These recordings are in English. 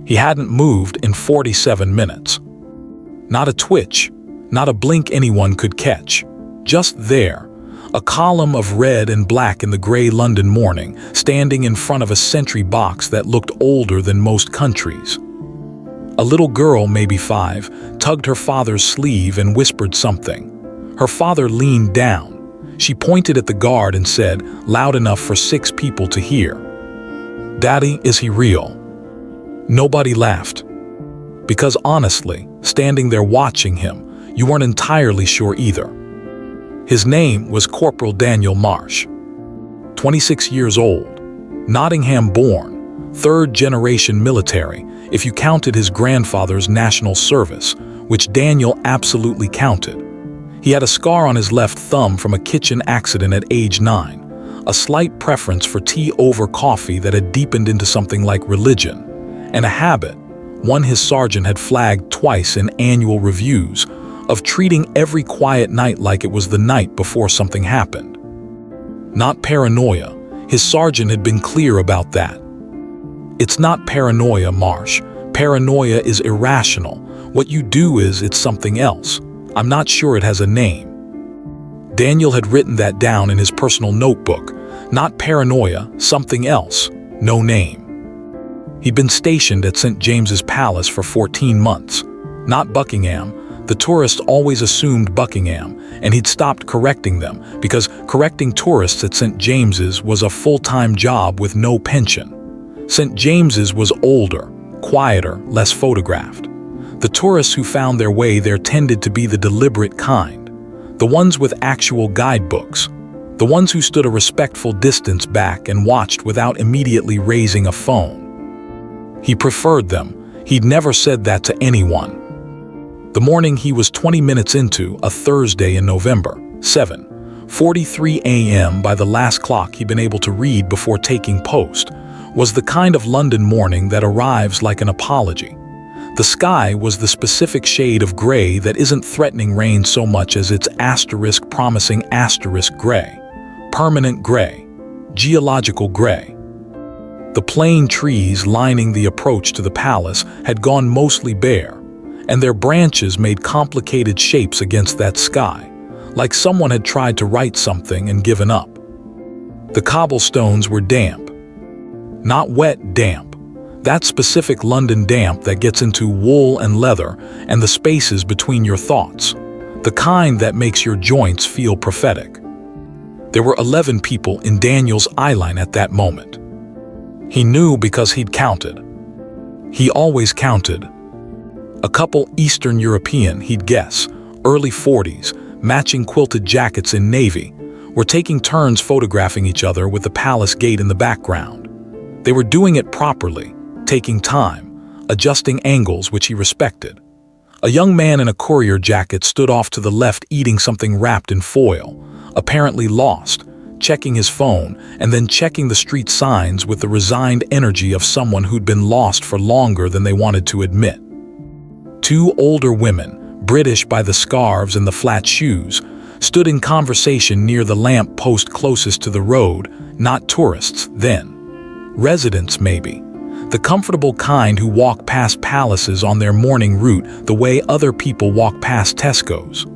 He hadn't moved in 47 minutes. Not a twitch, not a blink anyone could catch. Just there, a column of red and black in the gray London morning, standing in front of a sentry box that looked older than most countries. A little girl, maybe 5, tugged her father's sleeve and whispered something. Her father leaned down. She pointed at the guard and said, loud enough for 6 people to hear, "Daddy, is he real?" Nobody laughed. Because honestly, standing there watching him, you weren't entirely sure either. His name was Corporal Daniel Marsh. 26 years old, Nottingham-born, 3rd-generation military, if you counted his grandfather's national service, which Daniel absolutely counted. He had a scar on his left thumb from a kitchen accident at age 9, a slight preference for tea over coffee that had deepened into something like religion, and a habit, one his sergeant had flagged twice in annual reviews, of treating every quiet night like it was the night before something happened. Not paranoia, his sergeant had been clear about that. It's not paranoia, Marsh. Paranoia is irrational. What you do is it's something else. I'm not sure it has a name. Daniel had written that down in his personal notebook. Not paranoia, something else, no name. He'd been stationed at St. James's Palace for 14 months. Not Buckingham. The tourists always assumed Buckingham, and he'd stopped correcting them because correcting tourists at St. James's was a full-time job with no pension. St. James's was older, quieter, less photographed. The tourists who found their way there tended to be the deliberate kind, the ones with actual guidebooks, the ones who stood a respectful distance back and watched without immediately raising a phone. He preferred them. He'd never said that to anyone. The morning he was 20 minutes into, a Thursday in November, 7:43 a.m. by the last clock he'd been able to read before taking post, was the kind of London morning that arrives like an apology. The sky was the specific shade of gray that isn't threatening rain so much as it's promising gray, permanent gray, geological gray. The plane trees lining the approach to the palace had gone mostly bare, and their branches made complicated shapes against that sky, like someone had tried to write something and given up. The cobblestones were damp. Not wet damp, that specific London damp that gets into wool and leather and the spaces between your thoughts, the kind that makes your joints feel prophetic. There were 11 people in Daniel's eyeline at that moment. He knew because he'd counted. He always counted. A couple Eastern European, he'd guess, early 40s, matching quilted jackets in navy, were taking turns photographing each other with the palace gate in the background. They were doing it properly, taking time, adjusting angles which he respected. A young man in a courier jacket stood off to the left eating something wrapped in foil, apparently lost, checking his phone and then checking the street signs with the resigned energy of someone who'd been lost for longer than they wanted to admit. 2 older women, British by the scarves and the flat shoes, stood in conversation near the lamp post closest to the road, not tourists then. Residents, maybe. The comfortable kind who walk past palaces on their morning route the way other people walk past Tesco's.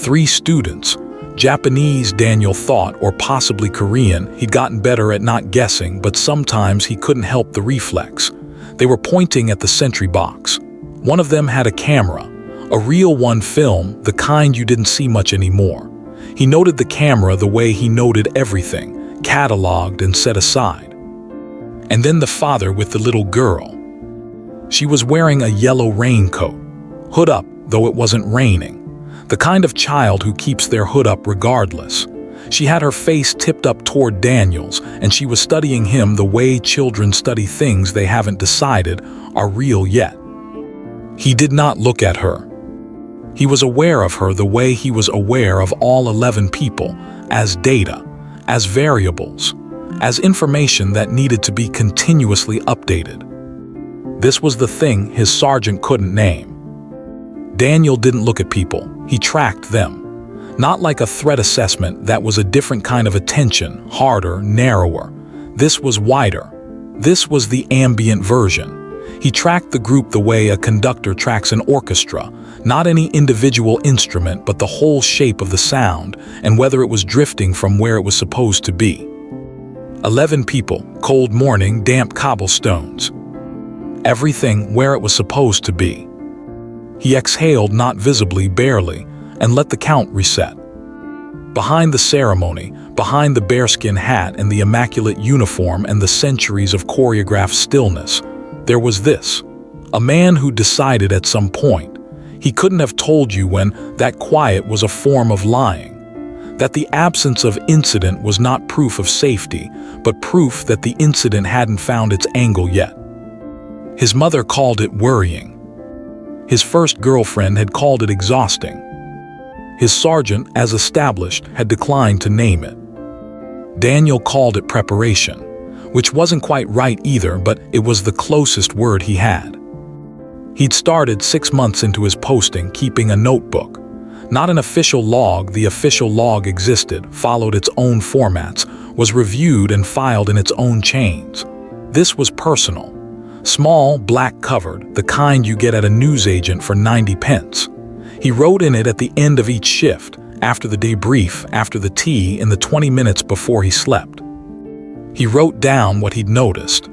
3 students, Japanese, Daniel thought, or possibly Korean. He'd gotten better at not guessing, but sometimes he couldn't help the reflex. They were pointing at the sentry box. One of them had a camera, a real one, film, the kind you didn't see much anymore. He noted the camera the way he noted everything, cataloged and set aside. And then the father with the little girl. She was wearing a yellow raincoat, hood up though it wasn't raining. The kind of child who keeps their hood up regardless. She had her face tipped up toward Daniel's, and she was studying him the way children study things they haven't decided are real yet. He did not look at her. He was aware of her the way he was aware of all 11 people, as data, as variables, as information that needed to be continuously updated. This was the thing his sergeant couldn't name. Daniel didn't look at people, he tracked them. Not like a threat assessment, that was a different kind of attention, harder, narrower. This was wider. This was the ambient version. He tracked the group the way a conductor tracks an orchestra, not any individual instrument but the whole shape of the sound and whether it was drifting from where it was supposed to be. 11 people, cold morning, damp cobblestones. Everything where it was supposed to be. He exhaled, not visibly, barely, and let the count reset. Behind the ceremony, behind the bearskin hat and the immaculate uniform and the centuries of choreographed stillness, there was this. A man who decided at some point, he couldn't have told you when, that quiet was a form of lying. That the absence of incident was not proof of safety, but proof that the incident hadn't found its angle yet. His mother called it worrying. His first girlfriend had called it exhausting. His sergeant, as established, had declined to name it. Daniel called it preparation, which wasn't quite right either, but it was the closest word he had. He'd started 6 months into his posting keeping a notebook. Not an official log, the official log existed, followed its own formats, was reviewed and filed in its own chains. This was personal. Small, black-covered, the kind you get at a newsagent for 90 pence. He wrote in it at the end of each shift, after the debrief, after the tea, in the 20 minutes before he slept. He wrote down what he'd noticed.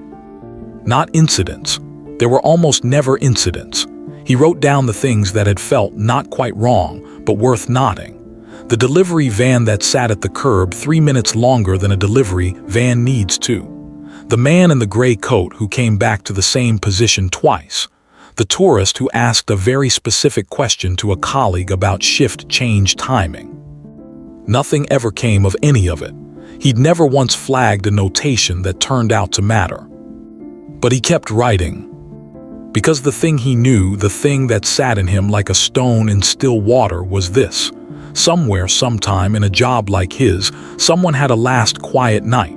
Not incidents. There were almost never incidents. He wrote down the things that had felt not quite wrong, but worth noting. The delivery van that sat at the curb 3 minutes longer than a delivery van needs to. The man in the gray coat who came back to the same position twice. The tourist who asked a very specific question to a colleague about shift change timing. Nothing ever came of any of it. He'd never once flagged a notation that turned out to matter. But he kept writing. Because the thing he knew, the thing that sat in him like a stone in still water, was this. Somewhere, sometime in a job like his, someone had a last quiet night,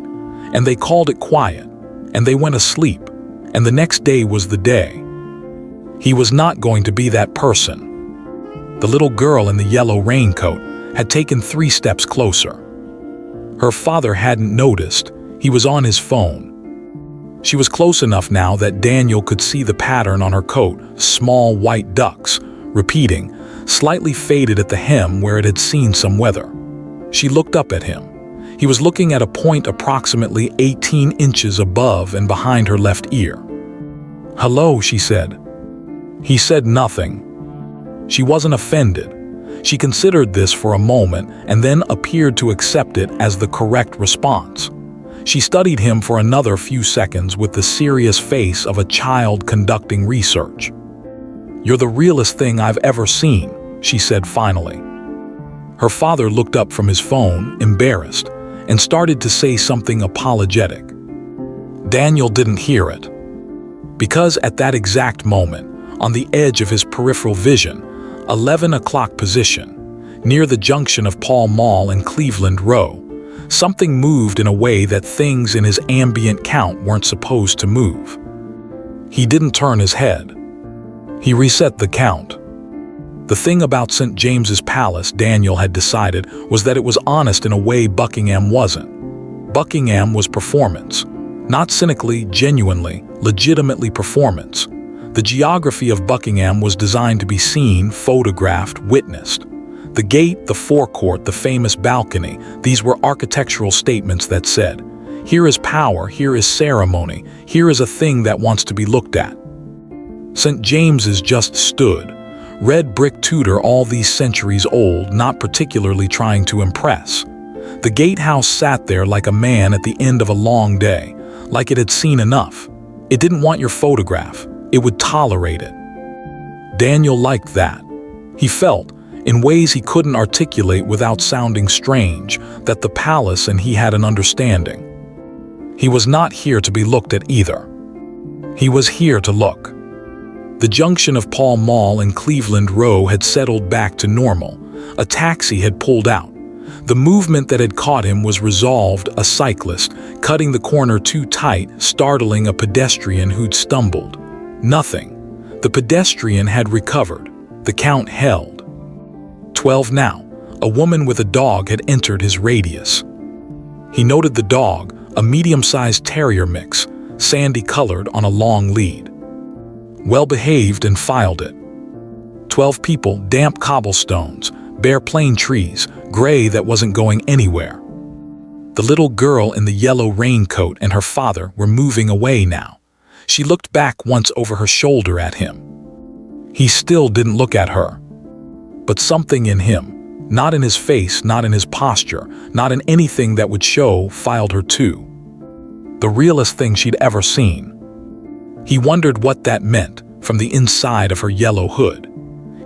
and they called it quiet, and they went asleep, and the next day was the day. He was not going to be that person. The little girl in the yellow raincoat had taken 3 steps closer. Her father hadn't noticed. He was on his phone. She was close enough now that Daniel could see the pattern on her coat, small white ducks, repeating, slightly faded at the hem where it had seen some weather. She looked up at him. He was looking at a point approximately 18 inches above and behind her left ear. "Hello," she said. He said nothing. She wasn't offended. She considered this for a moment and then appeared to accept it as the correct response. She studied him for another few seconds with the serious face of a child conducting research. "You're the realest thing I've ever seen," she said finally. Her father looked up from his phone, embarrassed, and started to say something apologetic. Daniel didn't hear it. Because at that exact moment, on the edge of his peripheral vision, 11 o'clock position, near the junction of Pall Mall and Cleveland Row, something moved in a way that things in his ambient count weren't supposed to move. He didn't turn his head. He reset the count. The thing about St. James's Palace, Daniel had decided, was that it was honest in a way Buckingham wasn't. Buckingham was performance. Not cynically, genuinely, legitimately performance. The geography of Buckingham was designed to be seen, photographed, witnessed. The gate, the forecourt, the famous balcony, these were architectural statements that said, here is power, here is ceremony, here is a thing that wants to be looked at. St. James's just stood. Red brick Tudor, all these centuries old, not particularly trying to impress. The gatehouse sat there like a man at the end of a long day, like it had seen enough. It didn't want your photograph. It would tolerate it. Daniel liked that. He felt, in ways he couldn't articulate without sounding strange, that the palace and he had an understanding. He was not here to be looked at either. He was here to look. The junction of Pall Mall and Cleveland Row had settled back to normal. A taxi had pulled out. The movement that had caught him was resolved, a cyclist, cutting the corner too tight, startling a pedestrian who'd stumbled. Nothing. The pedestrian had recovered. The count held. 12 now. A woman with a dog had entered his radius. He noted the dog, a medium-sized terrier mix, sandy-colored on a long lead. well-behaved, and filed it. 12 people, damp cobblestones, bare plane trees, gray that wasn't going anywhere. The little girl in the yellow raincoat and her father were moving away now. She looked back once over her shoulder at him. He still didn't look at her. But something in him, not in his face, not in his posture, not in anything that would show, filed her too. The realest thing she'd ever seen. He wondered what that meant from the inside of her yellow hood.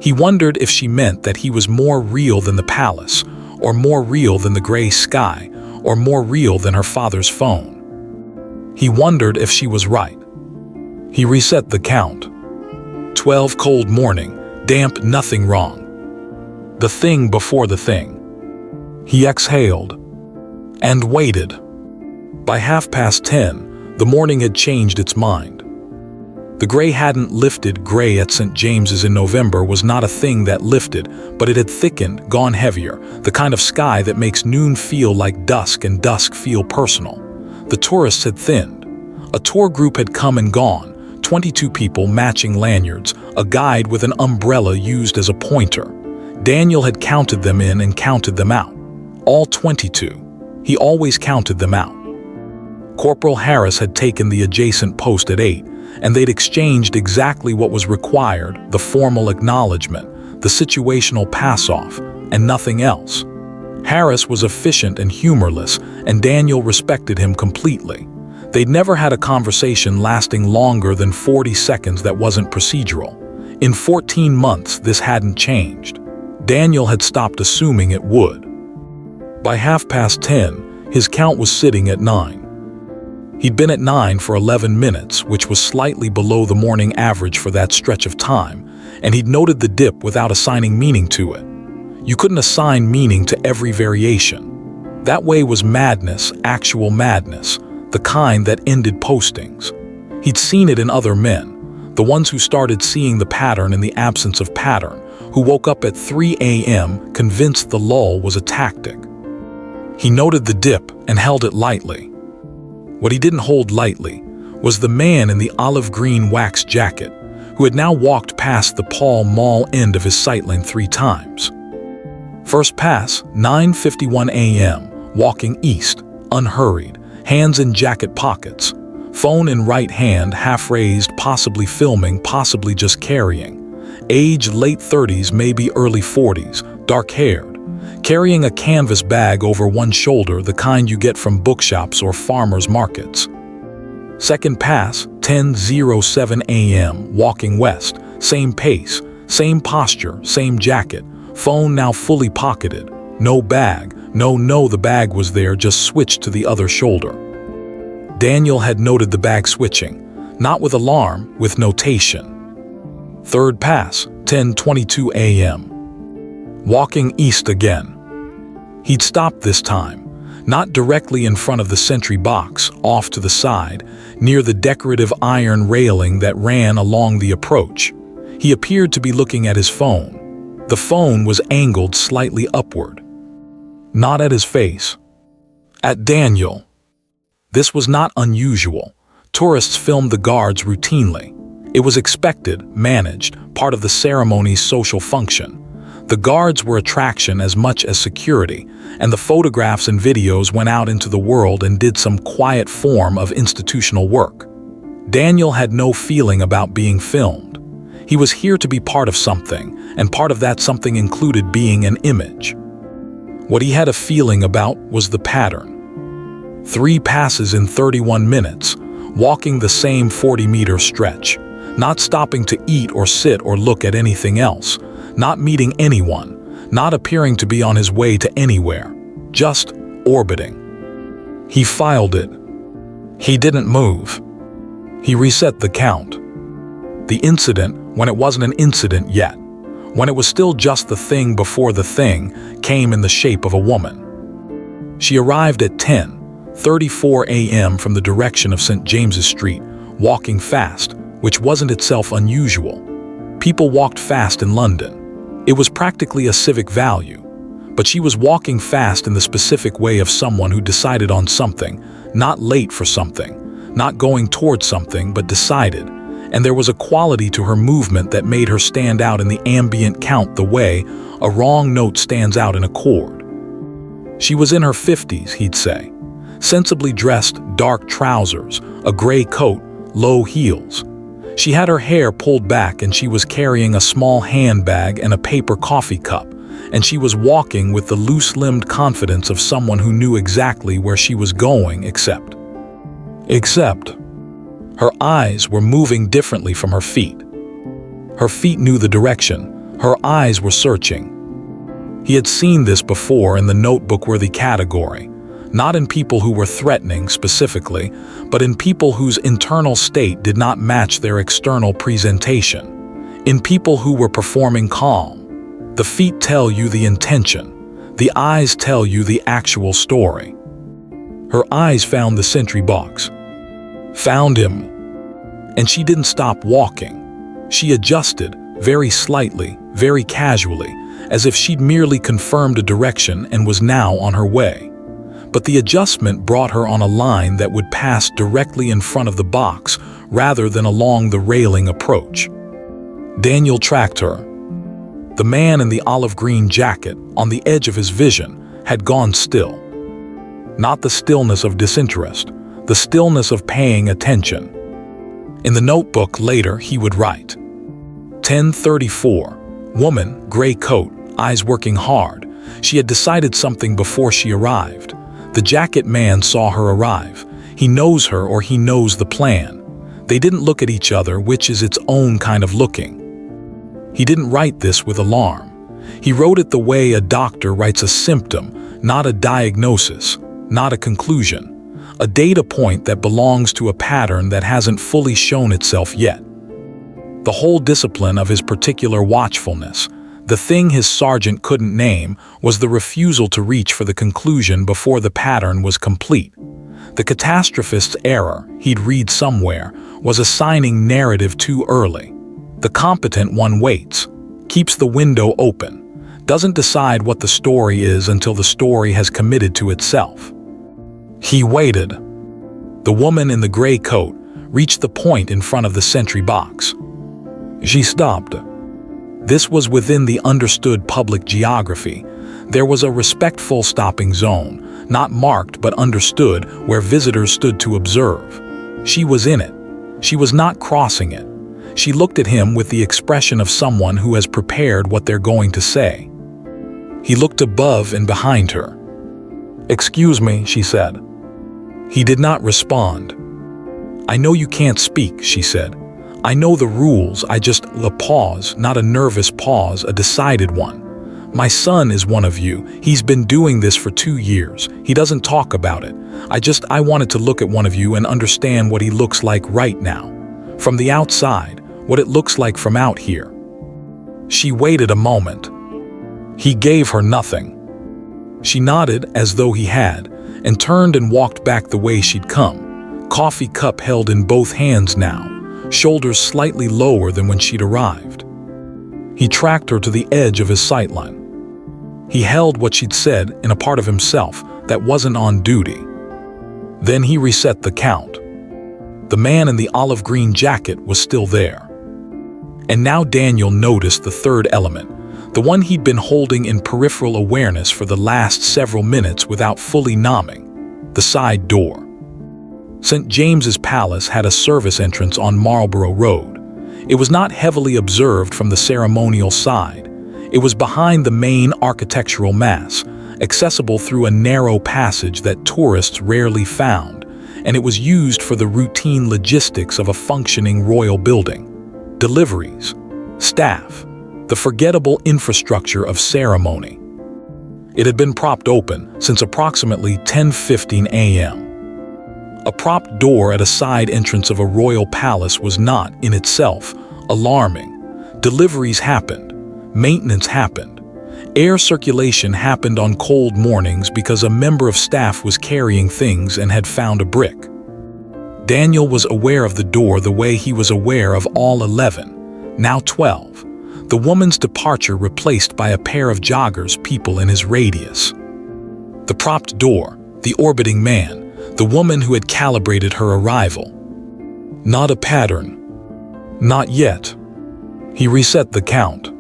He wondered if she meant that he was more real than the palace, or more real than the gray sky, or more real than her father's phone. He wondered if she was right. He reset the count. 12 cold morning, damp, nothing wrong. The thing before the thing. He exhaled and waited. By 10:30, the morning had changed its mind. The gray hadn't lifted. Gray at St. James's in November was not a thing that lifted, but it had thickened, gone heavier, the kind of sky that makes noon feel like dusk and dusk feel personal. The tourists had thinned. A tour group had come and gone, 22 people matching lanyards, a guide with an umbrella used as a pointer. Daniel had counted them in and counted them out. All 22. He always counted them out. Corporal Harris had taken the adjacent post at 8, and they'd exchanged exactly what was required, the formal acknowledgement, the situational pass-off, and nothing else. Harris was efficient and humorless, and Daniel respected him completely. They'd never had a conversation lasting longer than 40 seconds that wasn't procedural. In 14 months, this hadn't changed. Daniel had stopped assuming it would. By 10:30, his count was sitting at 9. He'd been at 9 for 11 minutes, which was slightly below the morning average for that stretch of time, and he'd noted the dip without assigning meaning to it. You couldn't assign meaning to every variation. That way was madness, actual madness, the kind that ended postings. He'd seen it in other men, the ones who started seeing the pattern in the absence of pattern, who woke up at 3 a.m. convinced the lull was a tactic. He noted the dip and held it lightly. What he didn't hold lightly was the man in the olive green wax jacket who had now walked past the Pall Mall end of his sightline 3 times. First pass, 9:51 a.m., walking east, unhurried, hands in jacket pockets, phone in right hand, half raised, possibly filming, possibly just carrying. Age late 30s, maybe early 40s, dark-haired. Carrying a canvas bag over one shoulder, the kind you get from bookshops or farmers markets. Second pass, 10:07 a.m., walking west, same pace, same posture, same jacket, phone now fully pocketed, no bag, no, the bag was there, just switched to the other shoulder. Daniel had noted the bag switching, not with alarm, with notation. Third pass, 10:22 a.m., walking east again. He'd stopped this time, not directly in front of the sentry box, off to the side, near the decorative iron railing that ran along the approach. He appeared to be looking at his phone. The phone was angled slightly upward. Not at his face. At Daniel. This was not unusual. Tourists filmed the guards routinely. It was expected, managed, part of the ceremony's social function. The guards were attraction as much as security, and the photographs and videos went out into the world and did some quiet form of institutional work. Daniel had no feeling about being filmed. He was here to be part of something, and part of that something included being an image. What he had a feeling about was the pattern. 3 passes in 31 minutes, walking the same 40-meter stretch, not stopping to eat or sit or look at anything else, not meeting anyone, not appearing to be on his way to anywhere, just orbiting. He filed it. He didn't move. He reset the count. The incident, when it wasn't an incident yet, when it was still just the thing before the thing, came in the shape of a woman. She arrived at 10:34 a.m. from the direction of St. James's Street, walking fast, which wasn't itself unusual. People walked fast in London. It was practically a civic value. But she was walking fast in the specific way of someone who decided on something, not late for something, not going towards something, but decided. and there was a quality to her movement that made her stand out in the ambient count the way a wrong note stands out in a chord. She was in her 50s, he'd say. Sensibly dressed, dark trousers, a gray coat, low heels. She had her hair pulled back and she was carrying a small handbag and a paper coffee cup, and she was walking with the loose-limbed confidence of someone who knew exactly where she was going except her eyes were moving differently from her feet. Her feet knew the direction. Her eyes were searching. He had seen this before in the notebook-worthy category, not in people who were threatening specifically, but in people whose internal state did not match their external presentation, in people who were performing calm. The feet tell you the intention. The eyes tell you the actual story. Her eyes found the sentry box. Found him. And she didn't stop walking. She adjusted, very slightly, very casually, as if she'd merely confirmed a direction and was now on her way. But the adjustment brought her on a line that would pass directly in front of the box rather than along the railing approach. Daniel tracked her. The man in the olive green jacket, on the edge of his vision, had gone still. Not the stillness of disinterest, the stillness of paying attention. In the notebook later, he would write, 10:34, woman, gray coat, eyes working hard. She had decided something before she arrived. The jacket man saw her arrive. He knows her or he knows the plan. They didn't look at each other, which is its own kind of looking. He didn't write this with alarm. He wrote it the way a doctor writes a symptom, not a diagnosis, not a conclusion. A data point that belongs to a pattern that hasn't fully shown itself yet. The whole discipline of his particular watchfulness, the thing his sergeant couldn't name, was the refusal to reach for the conclusion before the pattern was complete. The catastrophist's error, he'd read somewhere, was assigning narrative too early. The competent one waits, keeps the window open, doesn't decide what the story is until the story has committed to itself. He waited. The woman in the gray coat reached the point in front of the sentry box. She stopped. This was within the understood public geography. There was a respectful stopping zone, not marked but understood, where visitors stood to observe. She was in it. She was not crossing it. She looked at him with the expression of someone who has prepared what they're going to say. He looked above and behind her. "Excuse me," she said. He did not respond. "I know you can't speak," she said. "I know the rules, I just..." A pause, not a nervous pause, a decided one. "My son is one of you. He's been doing this for 2 years. He doesn't talk about it. I wanted to look at one of you and understand what he looks like right now. From the outside, what it looks like from out here." She waited a moment. He gave her nothing. She nodded as though he had, and turned and walked back the way she'd come, coffee cup held in both hands now, shoulders slightly lower than when she'd arrived. He tracked her to the edge of his sightline. He held what she'd said in a part of himself that wasn't on duty. Then he reset the count. The man in the olive green jacket was still there. And now Daniel noticed the third element, the one he'd been holding in peripheral awareness for the last several minutes without fully nomming, the side door. St. James's Palace had a service entrance on Marlborough Road. It was not heavily observed from the ceremonial side. It was behind the main architectural mass, accessible through a narrow passage that tourists rarely found, and it was used for the routine logistics of a functioning royal building. Deliveries, staff, the forgettable infrastructure of ceremony. It had been propped open since approximately 10:15 a.m. A propped door at a side entrance of a royal palace was not, in itself, alarming. Deliveries happened. Maintenance happened. Air circulation happened on cold mornings because a member of staff was carrying things and had found a brick. Daniel was aware of the door the way he was aware of all 11, now 12. The woman's departure replaced by a pair of joggers, people in his radius. The propped door, the orbiting man, the woman who had calibrated her arrival. Not a pattern. Not yet. He reset the count.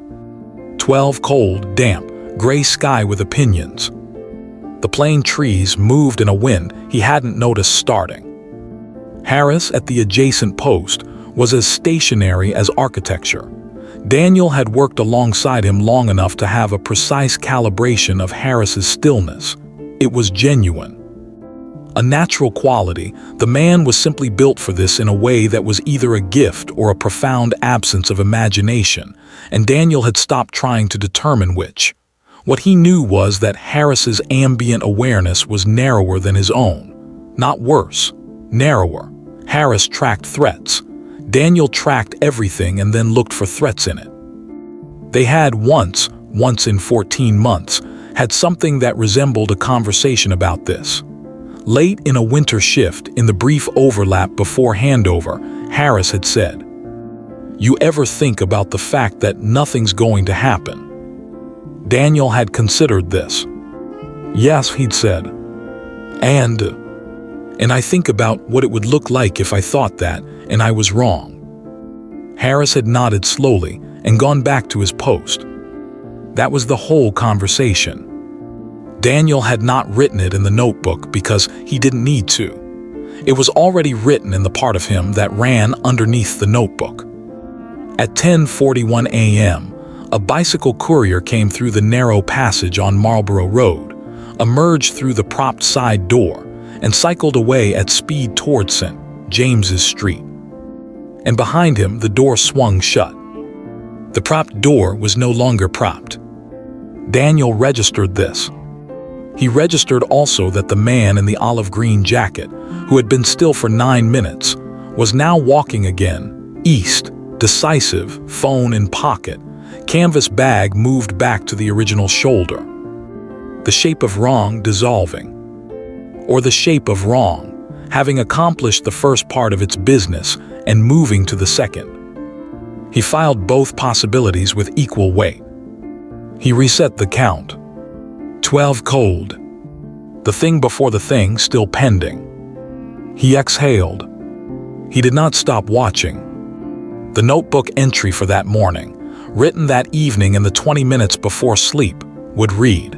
12 cold, damp, gray sky with opinions. The plane trees moved in a wind he hadn't noticed starting. Harris, at the adjacent post, was as stationary as architecture. Daniel had worked alongside him long enough to have a precise calibration of Harris's stillness. It was genuine. A natural quality. The man was simply built for this in a way that was either a gift or a profound absence of imagination, and Daniel had stopped trying to determine which. What he knew was that Harris's ambient awareness was narrower than his own. Not worse, narrower. Harris tracked threats. Daniel tracked everything and then looked for threats in it. They had once in 14 months, had something that resembled a conversation about this. Late in a winter shift, in the brief overlap before handover, Harris had said, "You ever think about the fact that nothing's going to happen?" Daniel had considered this. "Yes," he'd said. And I think about what it would look like if I thought that, and I was wrong." Harris had nodded slowly and gone back to his post. That was the whole conversation. Daniel had not written it in the notebook because he didn't need to. It was already written in the part of him that ran underneath the notebook. At 10:41 a.m., a bicycle courier came through the narrow passage on Marlborough Road, emerged through the propped side door, and cycled away at speed towards St. James's Street. And behind him, the door swung shut. The propped door was no longer propped. Daniel registered this. He registered also that the man in the olive green jacket, who had been still for 9 minutes, was now walking again, east, decisive, phone in pocket, canvas bag moved back to the original shoulder. The shape of wrong dissolving. Or the shape of wrong, having accomplished the first part of its business and moving to the second. He filed both possibilities with equal weight. He reset the count. 12 cold. The thing before the thing still pending. He exhaled. He did not stop watching. The notebook entry for that morning, written that evening in the 20 minutes before sleep, would read,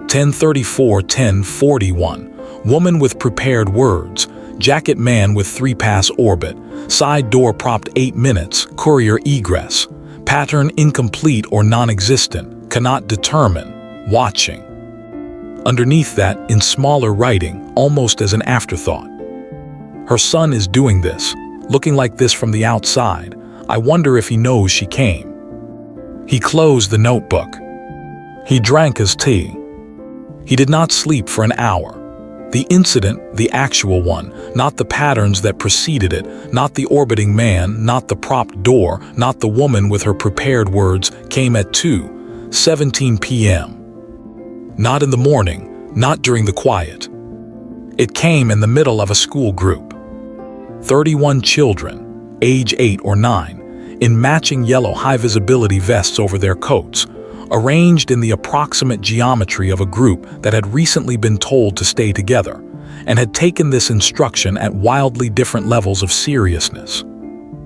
10:34, 10:41, woman with prepared words, jacket man with 3-pass orbit, side door propped 8 minutes, courier egress, pattern incomplete or non-existent, cannot determine, watching. Underneath that, in smaller writing, almost as an afterthought, her son is doing this, looking like this from the outside. I wonder if he knows she came. He closed the notebook. He drank his tea. He did not sleep for an hour. The incident, the actual one, not the patterns that preceded it, not the orbiting man, not the propped door, not the woman with her prepared words, came at 2:17 p.m. Not in the morning, not during the quiet. It came in the middle of a school group. 31 children, age 8 or 9, in matching yellow high-visibility vests over their coats, arranged in the approximate geometry of a group that had recently been told to stay together, and had taken this instruction at wildly different levels of seriousness.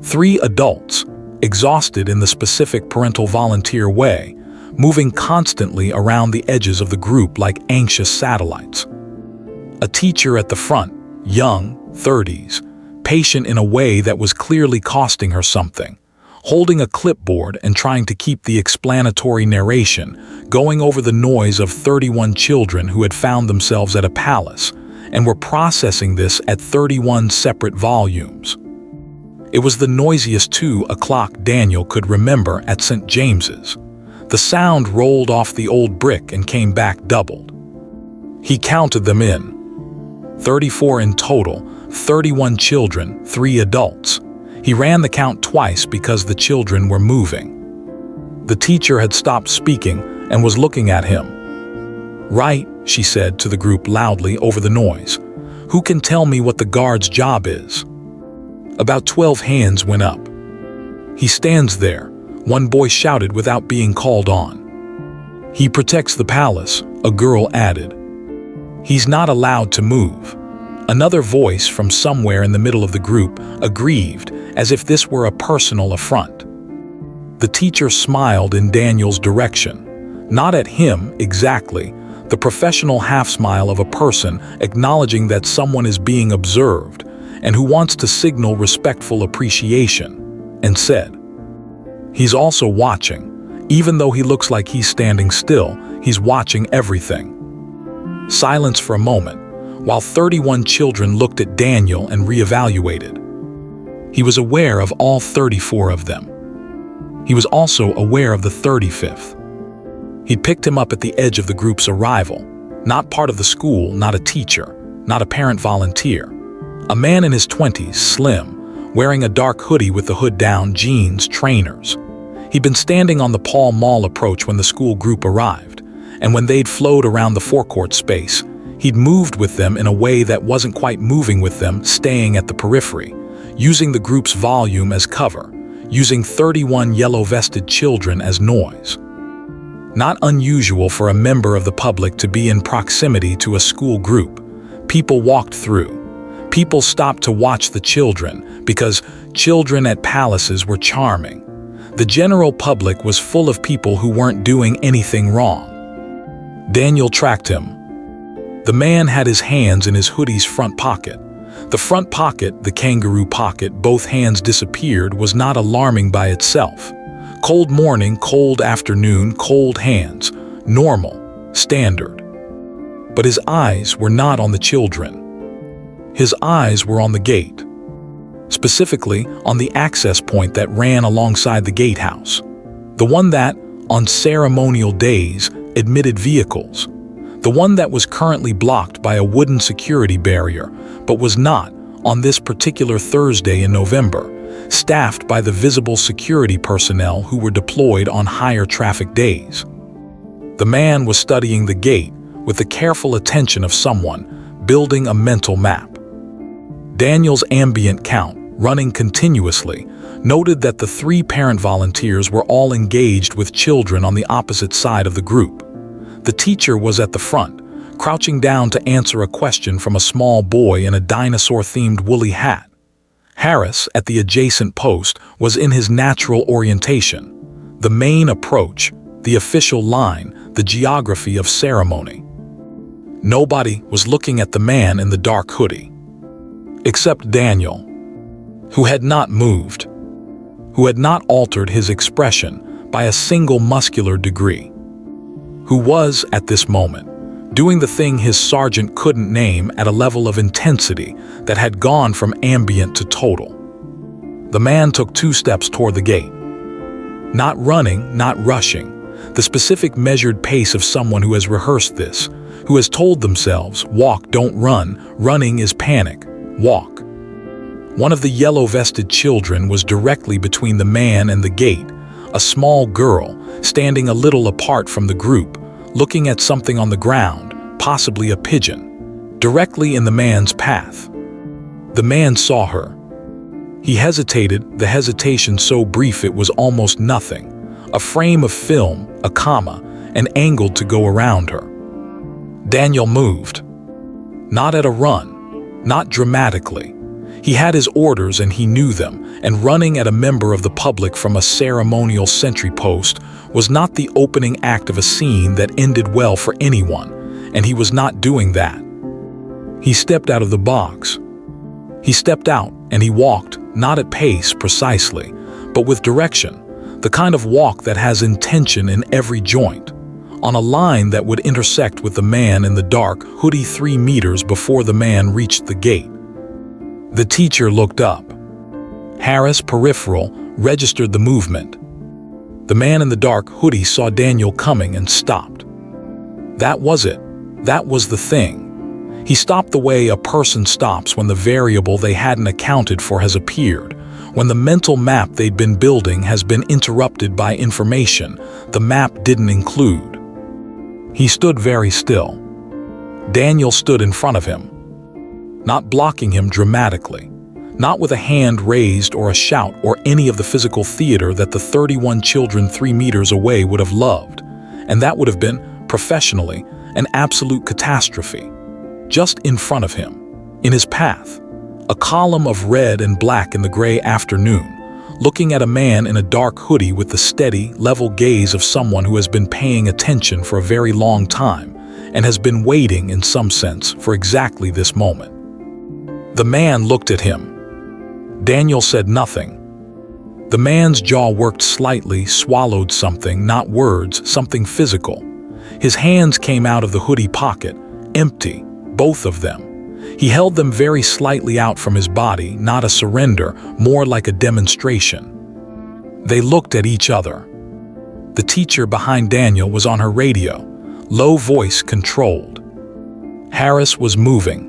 3 adults, exhausted in the specific parental volunteer way, moving constantly around the edges of the group like anxious satellites. A teacher at the front, young, 30s, patient in a way that was clearly costing her something, holding a clipboard and trying to keep the explanatory narration going over the noise of 31 children who had found themselves at a palace and were processing this at 31 separate volumes. It was the noisiest 2 o'clock Daniel could remember at St. James's. The sound rolled off the old brick and came back doubled. He counted them in. 34 in total, 31 children, 3 adults. He ran the count twice because the children were moving. The teacher had stopped speaking and was looking at him. "Right," she said to the group loudly over the noise. "Who can tell me what the guard's job is?" About 12 hands went up. "He stands there," one boy shouted without being called on. "He protects the palace," a girl added. "He's not allowed to move," Another voice from somewhere in the middle of the group aggrieved, as if this were a personal affront. The teacher smiled in Daniel's direction. Not at him, exactly, the professional half-smile of a person acknowledging that someone is being observed and who wants to signal respectful appreciation, and said, "He's also watching. Even though he looks like he's standing still, he's watching everything." Silence for a moment, while 31 children looked at Daniel and reevaluated. He was aware of all 34 of them. He was also aware of the 35th. He'd picked him up at the edge of the group's arrival, not part of the school, not a teacher, not a parent volunteer. A man in his 20s, slim, wearing a dark hoodie with the hood down, jeans, trainers. He'd been standing on the Pall Mall approach when the school group arrived, and when they'd flowed around the forecourt space, he'd moved with them in a way that wasn't quite moving with them, staying at the periphery, using the group's volume as cover, using 31 yellow-vested children as noise. Not unusual for a member of the public to be in proximity to a school group. People walked through. People stopped to watch the children because children at palaces were charming. The general public was full of people who weren't doing anything wrong. Daniel tracked him. The man had his hands in his hoodie's front pocket. The front pocket, the kangaroo pocket, both hands disappeared, was not alarming by itself. Cold morning, cold afternoon, cold hands. Normal, standard. But his eyes were not on the children. His eyes were on the gate. Specifically, on the access point that ran alongside the gatehouse. The one that, on ceremonial days, admitted vehicles. The one that was currently blocked by a wooden security barrier, but was not, on this particular Thursday in November, staffed by the visible security personnel who were deployed on higher traffic days. The man was studying the gate with the careful attention of someone building a mental map. Daniel's ambient count, running continuously, noted that the 3 parent volunteers were all engaged with children on the opposite side of the group. The teacher was at the front, crouching down to answer a question from a small boy in a dinosaur-themed woolly hat. Harris, at the adjacent post, was in his natural orientation. The main approach, the official line, the geography of ceremony. Nobody was looking at the man in the dark hoodie. Except Daniel, who had not moved, who had not altered his expression by a single muscular degree, who was, at this moment, doing the thing his sergeant couldn't name at a level of intensity that had gone from ambient to total. The man took 2 steps toward the gate. Not running, not rushing, the specific measured pace of someone who has rehearsed this, who has told themselves, walk, don't run, running is panic, walk. One of the yellow-vested children was directly between the man and the gate, a small girl, standing a little apart from the group, looking at something on the ground, possibly a pigeon, directly in the man's path. The man saw her. He hesitated, the hesitation so brief it was almost nothing, a frame of film, a comma, and angled to go around her. Daniel moved. Not at a run, not dramatically. He had his orders and he knew them, and running at a member of the public from a ceremonial sentry post was not the opening act of a scene that ended well for anyone, and he was not doing that. He stepped out of the box. He stepped out and he walked, not at pace precisely, but with direction, the kind of walk that has intention in every joint, on a line that would intersect with the man in the dark hoodie 3 meters before the man reached the gate. The teacher looked up. Harris, peripheral, registered the movement. The man in the dark hoodie saw Daniel coming and stopped. That was it. That was the thing. He stopped the way a person stops when the variable they hadn't accounted for has appeared, when the mental map they'd been building has been interrupted by information the map didn't include. He stood very still. Daniel stood in front of him, not blocking him dramatically, not with a hand raised or a shout or any of the physical theater that the 31 children 3 meters away would have loved, and that would have been, professionally, an absolute catastrophe. Just in front of him, In his path, a column of red and black in the gray afternoon, looking at a man in a dark hoodie with the steady, level gaze of someone who has been paying attention for a very long time and has been waiting, in some sense, for exactly this moment. The man looked at him. Daniel said nothing. The man's jaw worked slightly, swallowed something, not words, something physical. His hands came out of the hoodie pocket, empty, both of them. He held them very slightly out from his body, not a surrender, more like a demonstration. They looked at each other. The teacher behind Daniel was on her radio, low voice controlled. Harris was moving.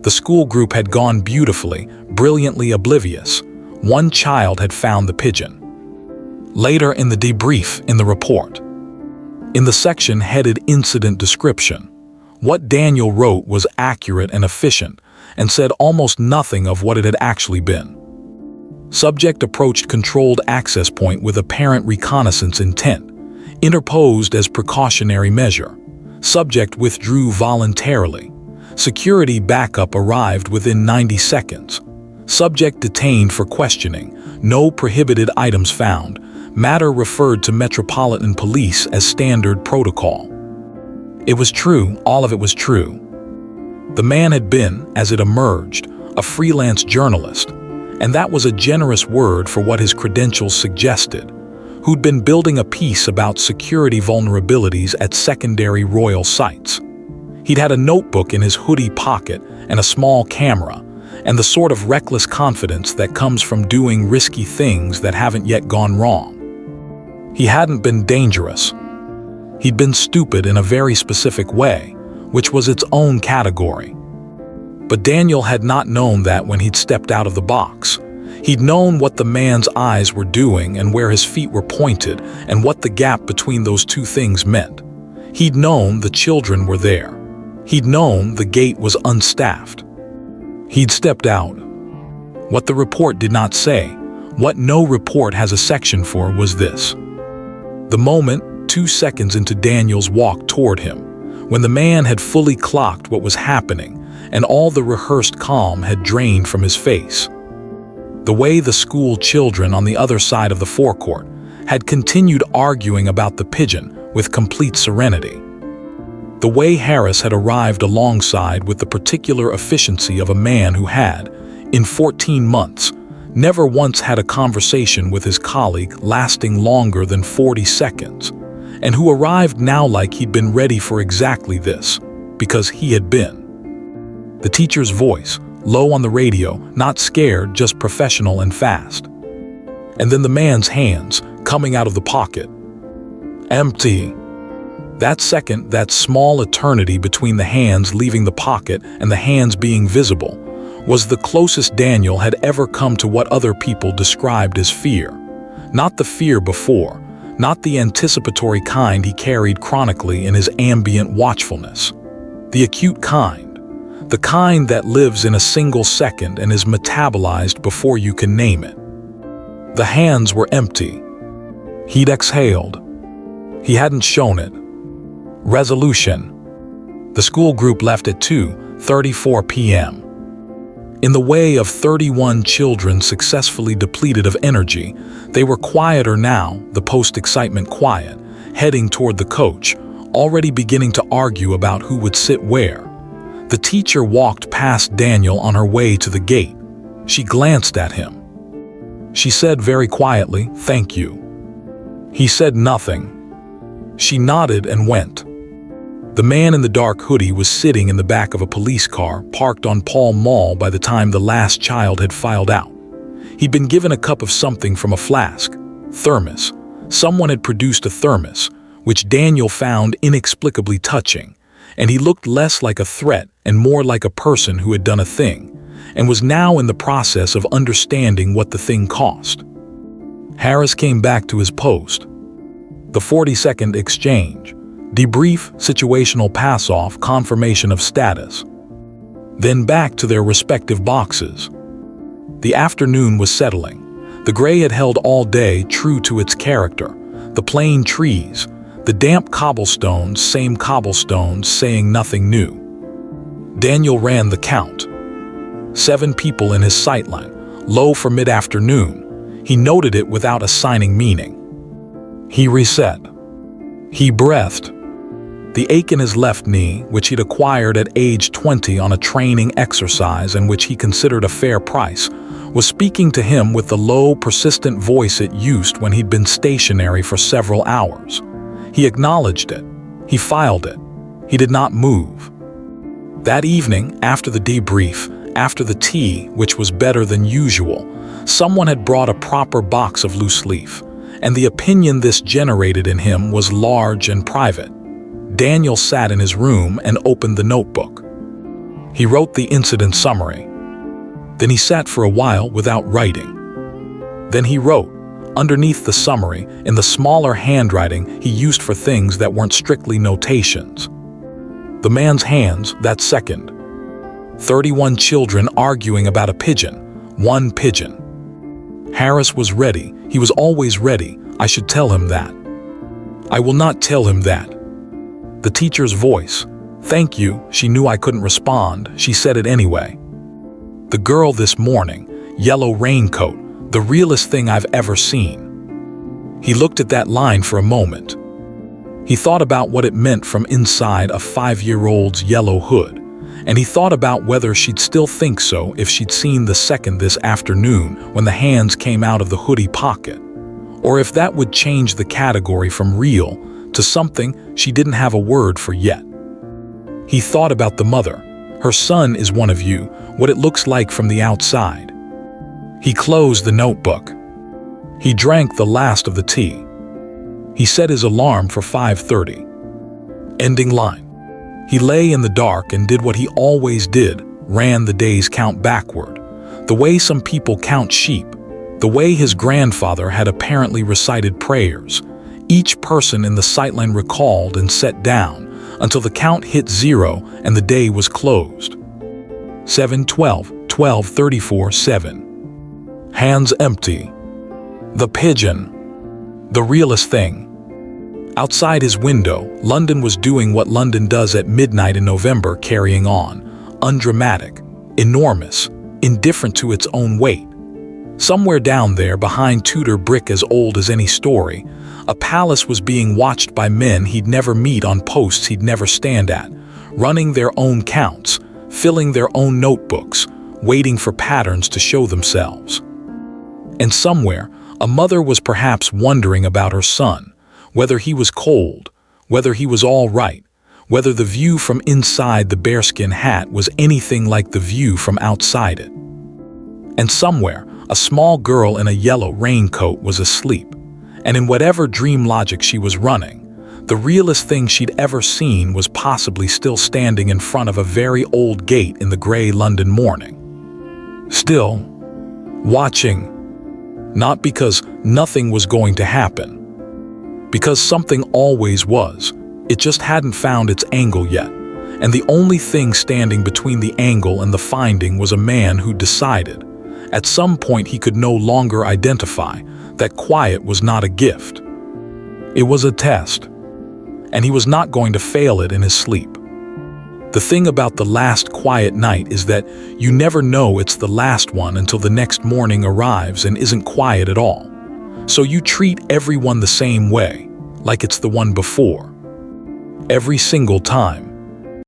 The school group had gone beautifully, brilliantly oblivious. One child had found the pigeon. Later in the debrief in the report, in the section headed Incident Description, what Daniel wrote was accurate and efficient and said almost nothing of what it had actually been. Subject approached controlled access point with apparent reconnaissance intent, interposed as precautionary measure. Subject withdrew voluntarily. Security backup arrived within 90 seconds. Subject detained for questioning. No prohibited items found. Matter referred to Metropolitan Police as standard protocol. It was true, all of it was true. The man had been, as it emerged, a freelance journalist, and that was a generous word for what his credentials suggested, who'd been building a piece about security vulnerabilities at secondary royal sites. He'd had a notebook in his hoodie pocket and a small camera, and the sort of reckless confidence that comes from doing risky things that haven't yet gone wrong. He hadn't been dangerous. He'd been stupid in a very specific way, which was its own category. But Daniel had not known that when he'd stepped out of the box. He'd known what the man's eyes were doing and where his feet were pointed and what the gap between those two things meant. He'd known the children were there. He'd known the gate was unstaffed. He'd stepped out. What the report did not say, what no report has a section for, was this. The moment, 2 seconds into Daniel's walk toward him, when the man had fully clocked what was happening and all the rehearsed calm had drained from his face. The way the school children on the other side of the forecourt had continued arguing about the pigeon with complete serenity. The way Harris had arrived alongside with the particular efficiency of a man who had, in 14 months, never once had a conversation with his colleague lasting longer than 40 seconds, and who arrived now like he'd been ready for exactly this, because he had been. The teacher's voice, low on the radio, not scared, just professional and fast. And then the man's hands, coming out of the pocket. Empty. That second, that small eternity between the hands leaving the pocket and the hands being visible, was the closest Daniel had ever come to what other people described as fear. Not the fear before, not the anticipatory kind he carried chronically in his ambient watchfulness. The acute kind, the kind that lives in a single second and is metabolized before you can name it. The hands were empty. He'd exhaled. He hadn't shown it. Resolution. The school group left at 2:34 p.m. In the way of 31 children successfully depleted of energy, they were quieter now, the post-excitement quiet, heading toward the coach, already beginning to argue about who would sit where. The teacher walked past Daniel on her way to the gate. She glanced at him. She said very quietly, "Thank you." He said nothing. She nodded and went. The man in the dark hoodie was sitting in the back of a police car parked on Pall Mall by the time the last child had filed out. He'd been given a cup of something from a flask, thermos. Someone had produced a thermos, which Daniel found inexplicably touching, and he looked less like a threat and more like a person who had done a thing, and was now in the process of understanding what the thing cost. Harris came back to his post. The 40-second exchange. Debrief, situational pass-off, confirmation of status. Then back to their respective boxes. The afternoon was settling. The gray had held all day, true to its character. The plain trees, the damp cobblestones, same cobblestones, saying nothing new. Daniel ran the count. 7 people in his sightline, low for mid-afternoon. He noted it without assigning meaning. He reset. He breathed. The ache in his left knee, which he'd acquired at age 20 on a training exercise and which he considered a fair price, was speaking to him with the low, persistent voice it used when he'd been stationary for several hours. He acknowledged it. He filed it. He did not move. That evening, after the debrief, after the tea, which was better than usual, someone had brought a proper box of loose leaf, and the opinion this generated in him was large and private. Daniel sat in his room and opened the notebook. He wrote the incident summary. Then he sat for a while without writing. Then he wrote, underneath the summary, in the smaller handwriting he used for things that weren't strictly notations. The man's hands, that second. 31 children arguing about a pigeon. 1 pigeon. Harris was ready. He was always ready. I should tell him that. I will not tell him that. The teacher's voice. Thank you. She knew I couldn't respond. She said it anyway. The girl this morning. Yellow raincoat. The realest thing I've ever seen. He looked at that line for a moment. He thought about what it meant from inside a 5-year-old's yellow hood, and he thought about whether she'd still think so if she'd seen the second this afternoon when the hands came out of the hoodie pocket, or if that would change the category from real to something she didn't have a word for yet. He thought about the mother. Her son is one of you, what it looks like from the outside. He closed the notebook. He drank the last of the tea. He set his alarm for 5:30. Ending line. He lay in the dark and did what he always did, ran the days count backward, the way some people count sheep, the way his grandfather had apparently recited prayers. Each person in the sightline recalled and set down until the count hit 0 and the day was closed. 7:12, 12:34, 7. Hands empty. The pigeon. The realest thing. Outside his window, London was doing what London does at midnight in November, carrying on. Undramatic, enormous, indifferent to its own weight. Somewhere down there, behind Tudor brick as old as any story, a palace was being watched by men he'd never meet on posts he'd never stand at, running their own counts, filling their own notebooks, waiting for patterns to show themselves. And somewhere, a mother was perhaps wondering about her son, whether he was cold, whether he was all right, whether the view from inside the bearskin hat was anything like the view from outside it. And somewhere, a small girl in a yellow raincoat was asleep, and in whatever dream logic she was running, the realest thing she'd ever seen was possibly still standing in front of a very old gate in the gray London morning. Still, watching, not because nothing was going to happen, because something always was, it just hadn't found its angle yet, and the only thing standing between the angle and the finding was a man who decided, at some point he could no longer identify, that quiet was not a gift. It was a test, and he was not going to fail it in his sleep. The thing about the last quiet night is that you never know it's the last one until the next morning arrives and isn't quiet at all. So you treat everyone the same way, like it's the one before. Every single time.